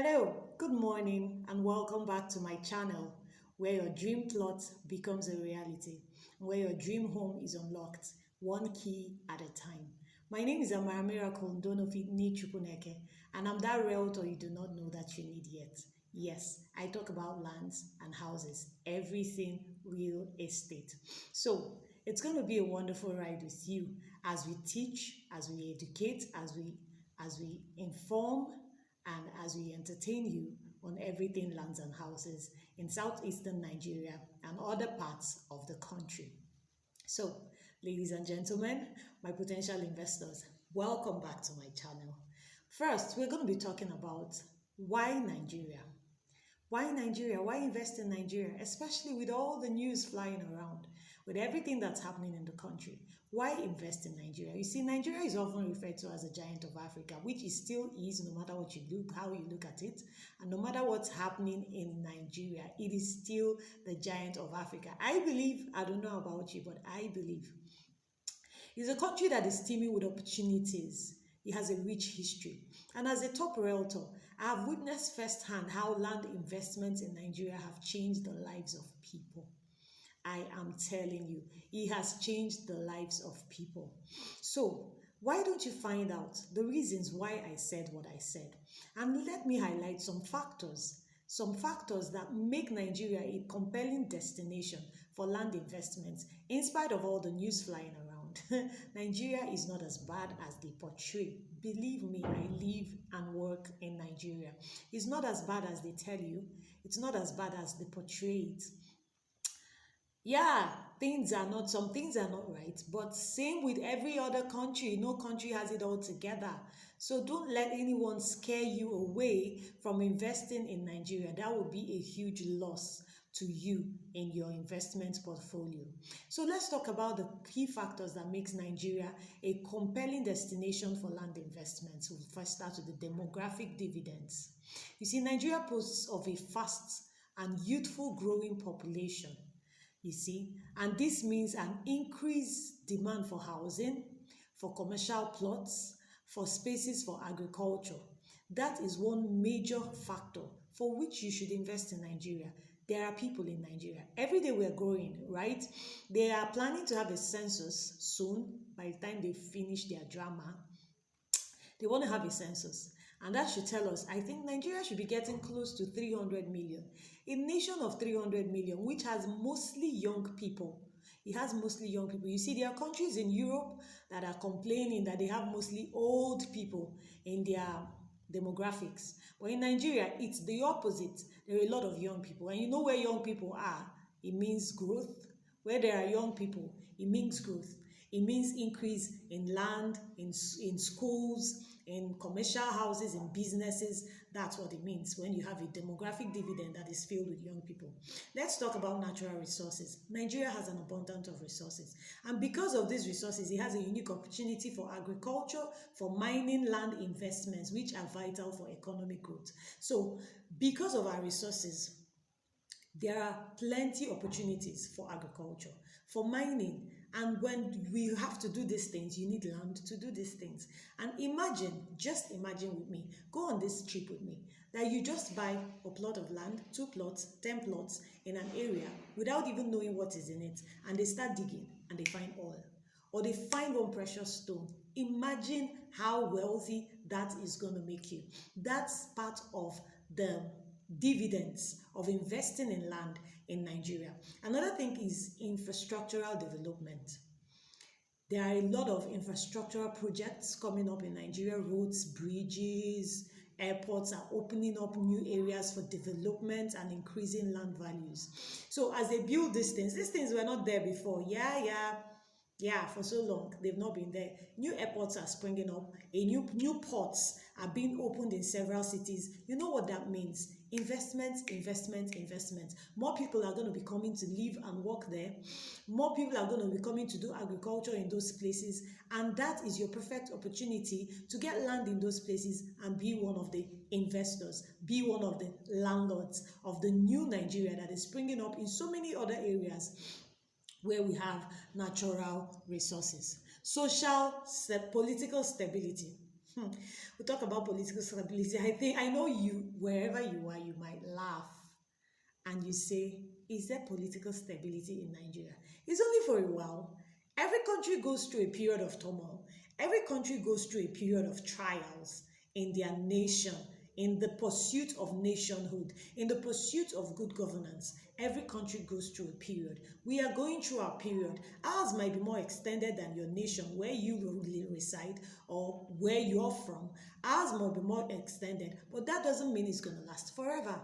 Hello, good morning, and welcome back to my channel where your dream plot becomes a reality, where your dream home is unlocked, one key at a time. My name is Amara Miracle Ndonofitni Chukuneke, and I'm that realtor you do not know that you need yet. Yes, I talk about lands and houses, everything real estate. So, it's going to be a wonderful ride with you as we teach, as we educate, as we inform and as we entertain you on everything lands and houses in southeastern Nigeria and other parts of the country. So, ladies and gentlemen, my potential investors, welcome back to my channel. First, we're going to be talking about why Nigeria. Why Nigeria? Why invest in Nigeria? Especially with all the news flying around, with everything that's happening in the country. Why invest in Nigeria? You see, Nigeria is often referred to as a giant of Africa, which it still is, no matter what you look, how you look at it, and no matter what's happening in Nigeria, it is still the giant of Africa. I believe, I don't know about you, but I believe it's a country that is teeming with opportunities. It has a rich history. And as a top realtor, I have witnessed firsthand how land investments in Nigeria have changed the lives of people. I am telling you, it has changed the lives of people. So, why don't you find out the reasons why I said what I said? And let me highlight some factors that make Nigeria a compelling destination for land investments in spite of all the news flying around. Nigeria is not as bad as they portray. Believe me, I live and work in Nigeria. It's not as bad as they tell you. It's not as bad as they portray it. Yeah, some things are not right, but same with every other country. No country has it all together. So don't let anyone scare you away from investing in Nigeria. That would be a huge loss to you in your investment portfolio. So let's talk about the key factors that makes Nigeria a compelling destination for land investments. We'll first start with the demographic dividends. You see, Nigeria boasts of a fast and youthful growing population. You see, and this means an increased demand for housing, for commercial plots, for spaces for agriculture. That is one major factor for which you should invest in Nigeria. There are people in Nigeria. Every day we're growing, right? They are planning to have a census soon. By the time they finish their drama, they want to have a census. And that should tell us, I think Nigeria should be getting close to 300 million. A nation of 300 million, which has mostly young people. It has mostly young people. You see, there are countries in Europe that are complaining that they have mostly old people in their demographics. But in Nigeria, it's the opposite. There are a lot of young people. And you know where young people are, it means growth. Where there are young people, it means growth. It means increase in land, in schools, in commercial houses, in businesses. That's what it means when you have a demographic dividend that is filled with young people. Let's talk about natural resources. Nigeria has an abundance of resources. And because of these resources, it has a unique opportunity for agriculture, for mining, land investments, which are vital for economic growth. So because of our resources, there are plenty opportunities for agriculture, for mining. And when we have to do these things, you need land to do these things. And just imagine with me, go on this trip with me, that you just buy a plot of land, 2 plots, 10 plots in an area without even knowing what is in it. And they start digging and they find oil. Or they find one precious stone. Imagine how wealthy that is going to make you. That's part of the dividends of investing in land in Nigeria. Another thing is infrastructural development. There are a lot of infrastructural projects coming up in Nigeria. Roads, bridges, airports are opening up new areas for development and increasing land values. So as they build these things were not there before. Yeah, for so long, they've not been there. New airports are springing up. New ports are being opened in several cities. You know what that means? Investment. More people are going to be coming to live and work there. More people are going to be coming to do agriculture in those places. And that is your perfect opportunity to get land in those places and be one of the investors, be one of the landlords of the new Nigeria that is springing up in so many other areas where we have natural resources. Political stability. We talk about political stability. I know you, wherever you are, you might laugh and you say, is there political stability in Nigeria? It's only for a while. Every country goes through a period of turmoil. Every country goes through a period of trials in their nation, in the pursuit of nationhood, in the pursuit of good governance. Every country goes through a period. We are going through our period. Ours might be more extended than your nation, where you reside or where you're from. Ours might be more extended, but that doesn't mean it's going to last forever.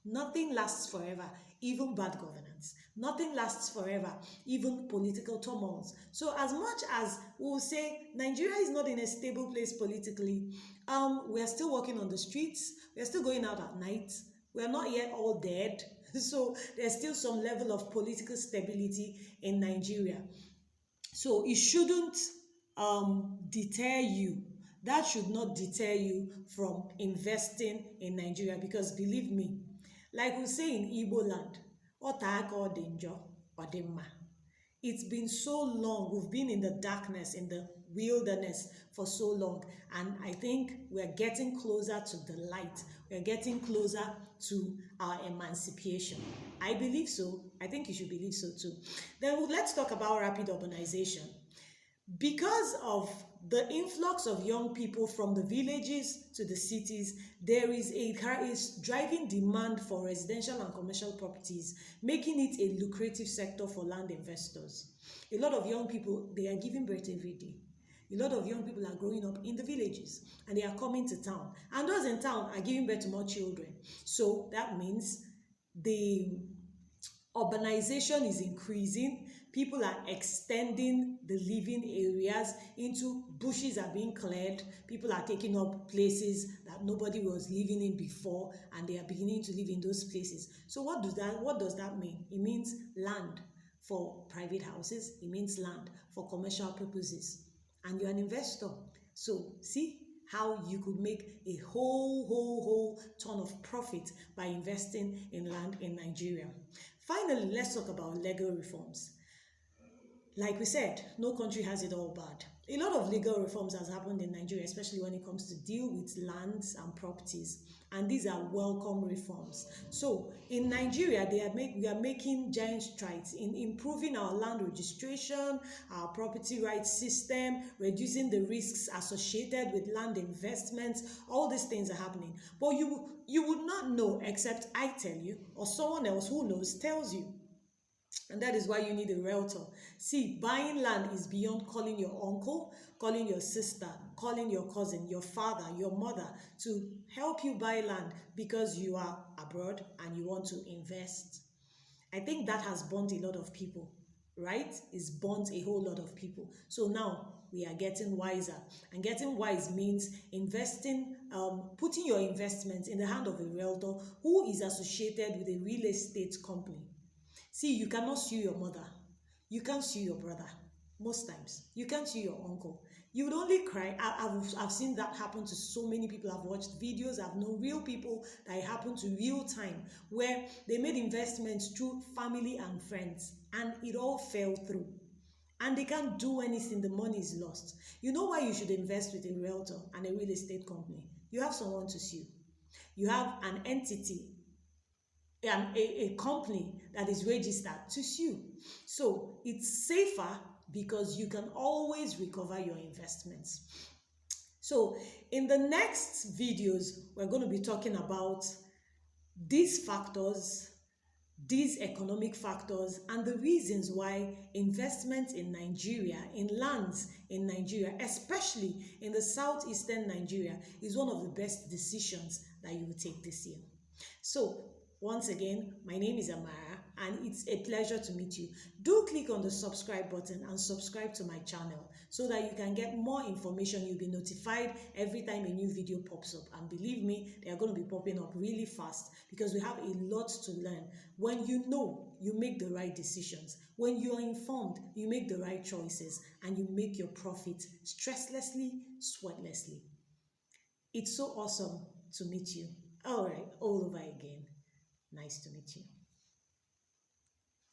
Nothing lasts forever, even bad governance. Nothing lasts forever, even political turmoils. So as much as we'll say Nigeria is not in a stable place politically, we are still walking on the streets, we are still going out at night, we are not yet all dead. So there's still some level of political stability in Nigeria. So it shouldn't deter you. That should not deter you from investing in Nigeria, because believe me, like we say in Igbo land, "Ota aka odinjo odimma." It's been so long. We've been in the darkness, in the wilderness for so long. And I think we're getting closer to the light. We're getting closer to our emancipation. I believe so. I think you should believe so too. Then let's talk about rapid urbanization. Because of the influx of young people from the villages to the cities, there is driving demand for residential and commercial properties, making it a lucrative sector for land investors. A lot of young people, they are giving birth every day. A lot of young people are growing up in the villages and they are coming to town. And those in town are giving birth to more children. So that means the urbanization is increasing. People are extending the living areas into bushes are being cleared. People are taking up places that nobody was living in before, and they are beginning to live in those places. So what does that mean? It means land for private houses. It means land for commercial purposes. And you're an investor. So see how you could make a whole ton of profit by investing in land in Nigeria. Finally, let's talk about legal reforms. Like we said, no country has it all bad. A lot of legal reforms has happened in Nigeria, especially when it comes to deal with lands and properties. And these are welcome reforms. So in Nigeria, we are making giant strides in improving our land registration, our property rights system, reducing the risks associated with land investments. All these things are happening. But you would not know except I tell you, or someone else who knows tells you. And that is why you need a realtor. See, buying land is beyond calling your uncle, calling your sister, calling your cousin, your father, your mother to help you buy land because you are abroad and you want to invest. I think that has burnt a lot of people, right? It's burnt a whole lot of people. So now we are getting wiser. And getting wise means investing, putting your investments in the hand of a realtor who is associated with a real estate company. See, you cannot sue your mother. You can't sue your brother. Most times. You can't sue your uncle. You would only cry. I've seen that happen to so many people. I've watched videos. I've known real people that it happened to real time, where they made investments through family and friends and it all fell through. And they can't do anything. The money is lost. You know why you should invest with a realtor and a real estate company? You have someone to sue. You have an entity, a company that is registered to sue. So it's safer because you can always recover your investments. So in the next videos, we're going to be talking about these factors, these economic factors, and the reasons why investment in Nigeria, in lands in Nigeria, especially in the southeastern Nigeria, is one of the best decisions that you will take this year. So once again, my name is Amara and it's a pleasure to meet you. Do click on the subscribe button and subscribe to my channel so that you can get more information. You'll be notified every time a new video pops up. And believe me, they are going to be popping up really fast because we have a lot to learn. When you know, you make the right decisions. When you are informed, you make the right choices and you make your profit stresslessly, sweatlessly. It's so awesome to meet you. All right, all over again. Nice to meet you.